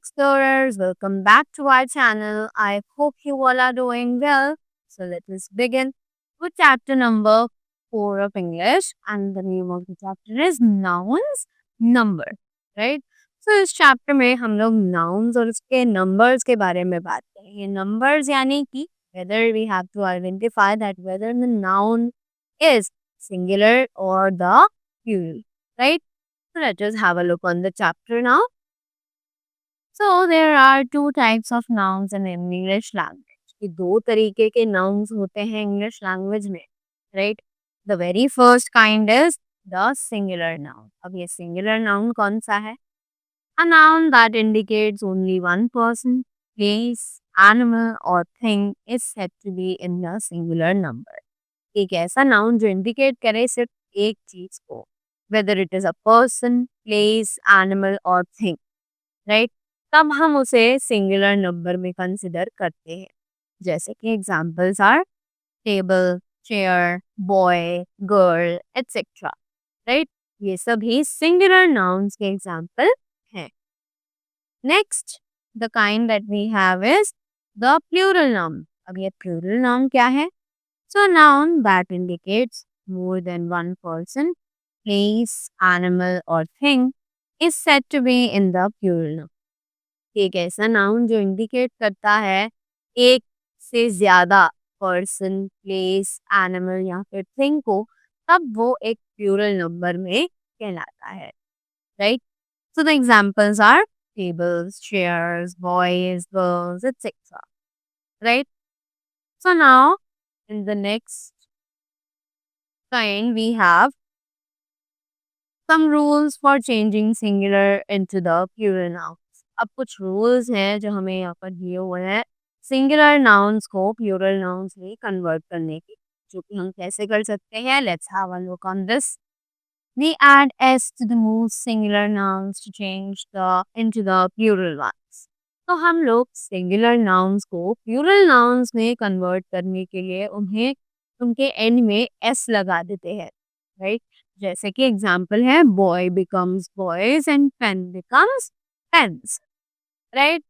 explorers, welcome back to our channel. I hope you all are doing well. So let us begin with chapter number 4 of English, and the name of the chapter is Nouns, Number, right? So इस chapter में हम लोग nouns और उसके numbers के बारे में बात करेंगे. Numbers यानी कि whether we have to identify that whether the noun is singular or the plural, right? So let us have a look on the chapter now. So there are two types of nouns in English language. कि दो तरीके के nouns होते हैं English language में, right? The very first kind is the singular noun. अब ये singular noun कौन सा है? A noun that indicates only one person, place, animal or thing is said to be in the singular number. एक ऐसा noun जो indicate करे सिर्फ एक चीज को, whether it is a person, place, animal or thing, right? तब हम उसे सिंगुलर नंबर में कंसिडर करते हैं. जैसे कि examples are table, chair, boy, girl etcetera, right. ये सभी सिंगुलर नाउन्स के एग्जाम्पल हैं. Next the kind that we have is the plural noun. अब ये प्लूरल नाउन क्या है? So noun that indicates more than one person, place, animal और thing is said to be in the plural noun. एक ऐसा noun जो indicate करता है एक से ज्यादा पर्सन, प्लेस, एनिमल या फिर थिंग को, तब वो एक प्लूरल नंबर में कहलाता है, right. So the examples are tables, chairs, boys, girls etcetera, right. So now in the next kind we have some rules for changing singular into the plural noun. अब कुछ rules हैं जो हमें यहाँ पर दिए हुए हैं सिंगुलर नाउन्स को प्लूरल नाउन्स में कन्वर्ट करने की, जो कि हम कैसे कर सकते हैं. Let's have a look on this. We add s to the most singular nouns to change the into the plural ones. तो हम लोग सिंगुलर नाउन्स को प्लूरल नाउन्स में कन्वर्ट करने के लिए उन्हें उनके एंड में s लगा देते हैं, राइट. जैसे कि एग्जाम्पल है boy becomes boys and pen becomes pens, right.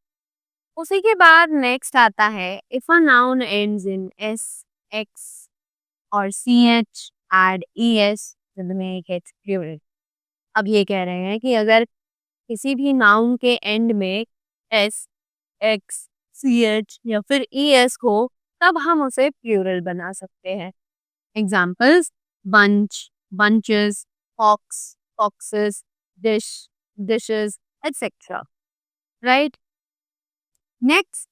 उसी के बाद नेक्स्ट आता है if a noun ends in S, X और C H add E S to make it plural. अब ये कह रहे हैं कि अगर किसी भी नाउन के एंड में एस, एक्स, सी एच या फिर ई एस हो, तब हम उसे प्लूरल बना सकते हैं. Examples bunch, bunches, fox, foxes, dish, dishes, etc. Right? Next,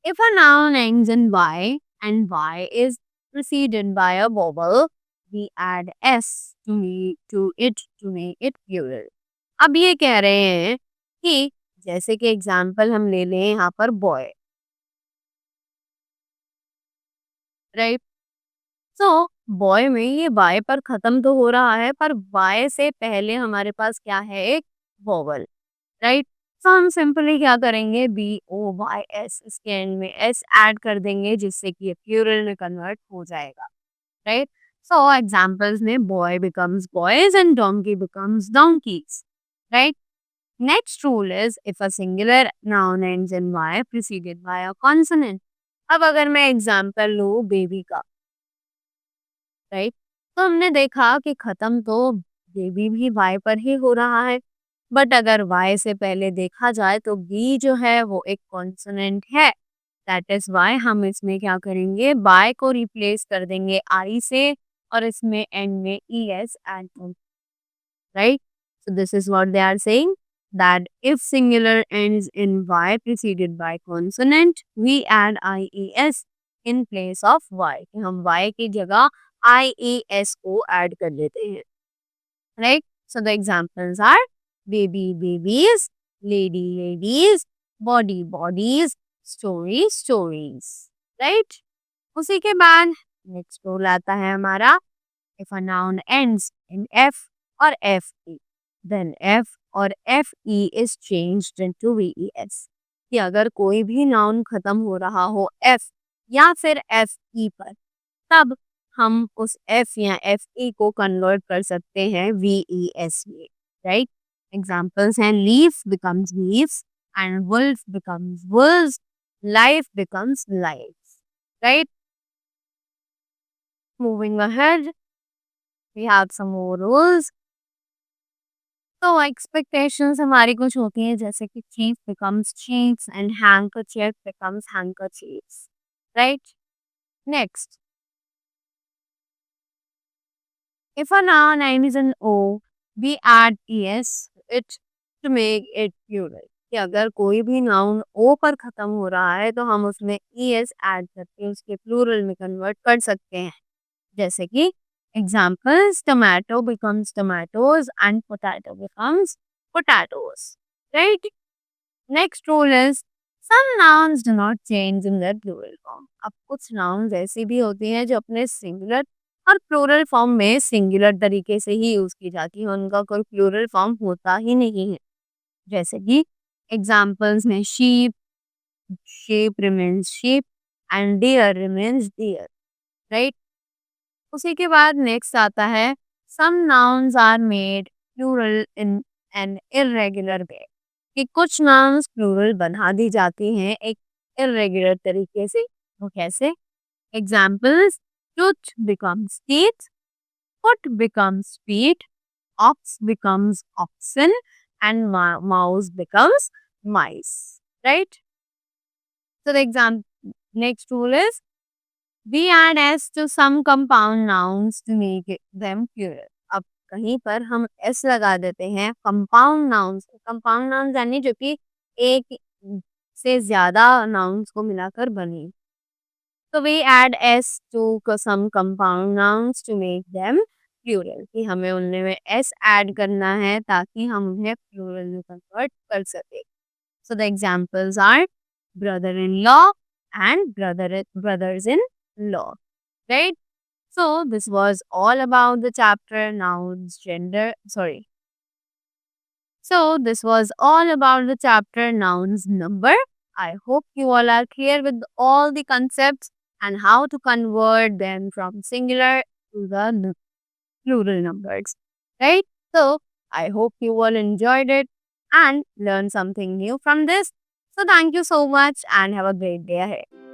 if a noun ends in y and y is preceded by a vowel, we add s to it to make it plural. अब ये कह रहे हैं कि जैसे कि example हम ले लें यहाँ पर बॉय, राइट. सो बॉय में ये वाई पर खत्म तो हो रहा है, पर वाई से पहले हमारे पास क्या है, एक वोवल, राइट. सो हम सिंपली क्या करेंगे, बी ओ वाई एस, इसके एंड में एस ऐड कर देंगे जिससे कि ये प्लूरल में कन्वर्ट हो जाएगा, राइट. सो एग्जांपल्स में boy becomes boys and donkey becomes donkeys, right. Next rule is if a singular noun ends in y preceded by a consonant. अब अगर मैं एग्जांपल लूं बेबी का, राइट, तो हमने देखा कि खत्म तो बेबी भी वाई पर ही हो रहा है, बट अगर वाई से पहले देखा जाए तो बी जो है वो एक कॉन्सोनेंट है. दैट इज वाई हम इसमें क्या करेंगे, बाय को रिप्लेस कर देंगे आई से और इसमें एंड में ई एस ऐड कर, right. So this is what they are saying that if singular ends in y preceded by consonant, we add ies in place of y. कि हम y की जगह ies को ऐड कर देते हैं, right. So the examples are baby babies, lady ladies, body bodies, story stories, right. उसी के बाद नेक्स्ट रूल आता है हमारा if a noun ends in f और fe, then f और fe is changed into ves. कि अगर कोई भी नाउन खत्म हो रहा हो f या फिर fe पर, तब हम उस f या fe को कन्वर्ट कर सकते हैं ves में, राइट. एग्जाम्पल्स हैं leaf becomes leaves, and wolf becomes wolves, life becomes life, right? Moving ahead, we have some more rules. तो एक्सपेक्टेशंस हमारी कुछ होती हैं जैसे कि chief becomes chiefs and handkerchief becomes handkerchiefs, right? Next, if a noun ends in o, we add es it to make it plural. कि अगर कोई भी नाउन ओ पर खत्म हो रहा है तो हम उसमें es ऐड करके उसके प्लूरल में कन्वर्ट कर सकते हैं. जैसे कि examples, tomato becomes tomatoes and potato becomes potatoes. Right? Next rule is some nouns do not change in their plural form. अब कुछ nouns ऐसी भी होती हैं जो अपने singular और plural form में singular तरीके से ही यूज की जाती है, उनका कोई plural form होता ही नहीं है. जैसे कि examples में sheep, sheep remains sheep and deer remains deer. Right? उसी के बाद नेक्स्ट आता है some nouns are made plural in an irregular way. कि कुछ नाउन्स प्लूरल बना दी जाती हैं एक इर्रेगुलर तरीके से. वो कैसे? Examples, tooth becomes teeth, foot becomes feet, ox becomes oxen and mouse becomes mice, right? So the next rule is we add s to some compound nouns to make them plural. अब कहीं पर हम s लगा देते हैं compound nouns. compound nouns यानी जो कि एक से ज्यादा nouns को मिलाकर बनी. तो we add s to some compound nouns to make them plural. कि हमें उनमें में s ऐड करना है ताकि हम उन्हें plural में convert कर सके. So the examples are brother-in-law and brothers-in-law. Right? So this was all about the chapter nouns, gender. Sorry. So this was all about the chapter nouns, number. I hope you all are clear with all the concepts and how to convert them from singular to the plural numbers. Right? So I hope you all enjoyed it and learned something new from this. So thank you so much and have a great day ahead.